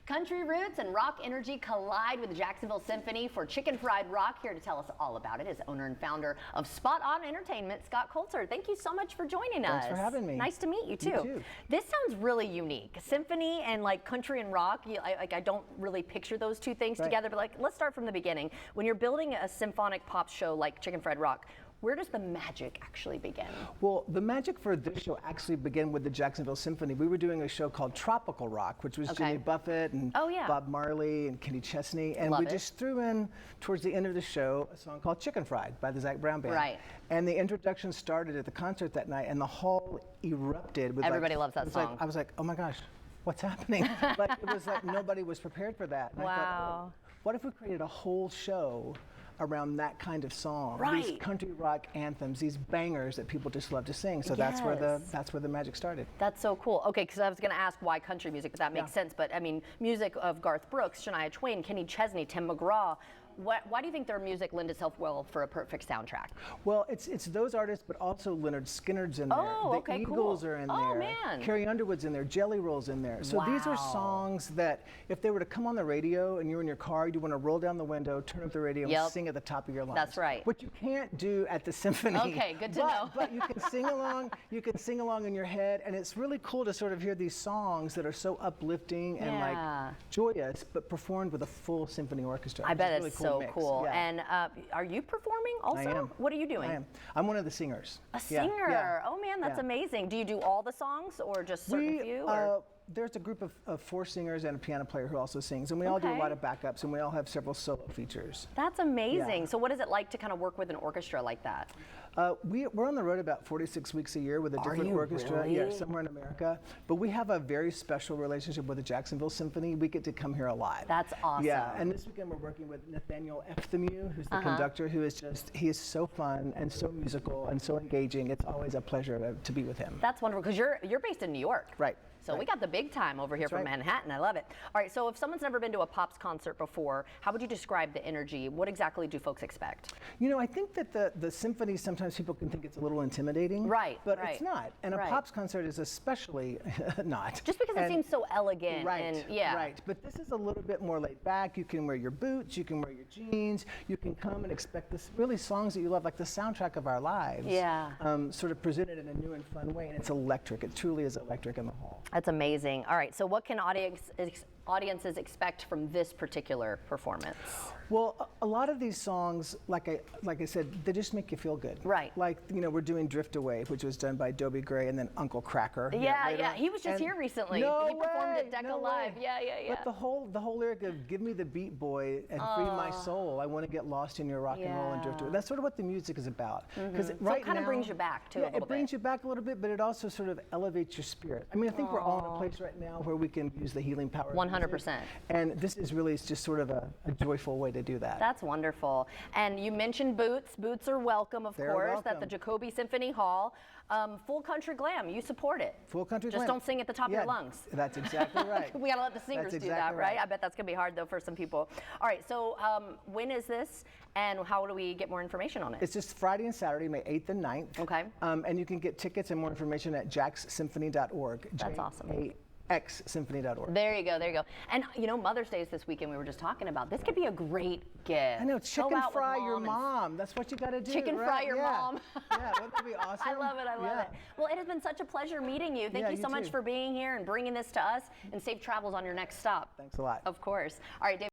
Country roots and rock energy collide with the Jacksonville Symphony for Chicken Fried Rock. Here to tell us all about it is owner and founder of Spot On Entertainment, Scott Coulter. Thank you so much for joining us. Thanks for having me. Nice to meet you too. You too. This sounds really unique. Symphony and like country and rock. I don't really picture those two things together, but let's start from the beginning. When you're building a symphonic pop show like Chicken Fried Rock, where does the magic actually begin? Well, the magic for this show actually began with the Jacksonville Symphony. We were doing a show called Tropical Rock, which was Jimmy Buffett and Bob Marley and Kenny Chesney. And we just threw in, towards the end of the show, a song called Chicken Fried by the Zac Brown Band. Right. And the introduction started at the concert that night, and the hall erupted. With Everybody loves that song. I was like, oh my gosh, what's happening? Like, it was like nobody was prepared for that. And I thought, oh, what if we created a whole show around that kind of song, these country rock anthems, these bangers that people just love to sing. So that's where the magic started. That's so cool. Okay, because I was going to ask why country music, but that makes sense. But I mean, music of Garth Brooks, Shania Twain, Kenny Chesney, Tim McGraw. Why do you think their music lends itself well for a perfect soundtrack? Well, it's those artists, but also Leonard Skinner's in there. The Eagles are in there. Oh, man. Carrie Underwood's in there. Jelly Roll's in there. So these are songs that if they were to come on the radio and you're in your car, you want to roll down the window, turn up the radio, and sing at the top of your lungs. That's right. Which you can't do at the symphony. Okay, good to know. But you can sing along. You can sing along in your head, and it's really cool to sort of hear these songs that are so uplifting and like joyous, but performed with a full symphony orchestra. I bet it's really so cool. Yeah. And are you performing also? I am. What are you doing? I am. I'm one of the singers. A singer? Yeah. Oh man, that's amazing. Do you do all the songs or just certain few? There's a group of 4 singers and a piano player who also sings, and we all do a lot of backups, and we all have several solo features. That's amazing. So what is it like to kind of work with an orchestra like that? We're on the road about 46 weeks a year with a different orchestra, somewhere in America. But we have a very special relationship with the Jacksonville Symphony. We get to come here a lot. That's awesome. Yeah, and this weekend we're working with Nathaniel Efthimu, who's the conductor, who is he is so fun and so musical and so engaging. It's always a pleasure to be with him. That's wonderful, because you're based in New York. Right. So we got the big time over here from Manhattan. I love it. All right, so if someone's never been to a Pops concert before, how would you describe the energy? What exactly do folks expect? You know, I think that the symphony, sometimes people can think it's a little intimidating. Right. But it's not. And a Pops concert is especially not. Just because it seems so elegant. Right. But this is a little bit more laid back. You can wear your boots, you can wear your jeans, you can come and expect this really songs that you love, like the soundtrack of our lives. Yeah. Sort of presented in a new and fun way, and it's electric. It truly is electric in the hall. That's amazing. All right, so what can audiences expect from this particular performance? Well, a lot of these songs, like I said, they just make you feel good. Right. Like, you know, we're doing Drift Away, which was done by Dobie Gray, and then Uncle Cracker. Yeah. He was just here recently. No he performed at Decca Live. Yeah. But the whole lyric of "Give me the beat, boy, and free my soul. I want to get lost in your rock and roll and drift away." That's sort of what the music is about. Because so it kind of brings you back too. It brings you back a little bit, but it also sort of elevates your spirit. I mean, I think we're all in a place right now where we can use the healing power. 100%. And this is really just sort of a joyful way to do that. That's wonderful. And you mentioned boots. Boots are welcome, of course, at the Jacoby Symphony Hall. Full country glam, you support it. Full country glam. Just don't sing at the top of your lungs. That's exactly right. We gotta let the singers do that, right? I bet that's gonna be hard though for some people. All right, so when is this, and how do we get more information on it? It's just Friday and Saturday, May 8th and 9th. Okay. And you can get tickets and more information at jacksymphony.org. That's awesome. xsymphony.org. There you go. And you know, Mother's Day is this weekend. We were just talking about. This could be a great gift. I know, chicken fry your mom. That's what you got to do. Chicken fry your mom. Yeah, wouldn't that be awesome? I love it. I love it. Well, it has been such a pleasure meeting you. Thank you so much for being here and bringing this to us. And safe travels on your next stop. Thanks a lot. Of course. All right, David.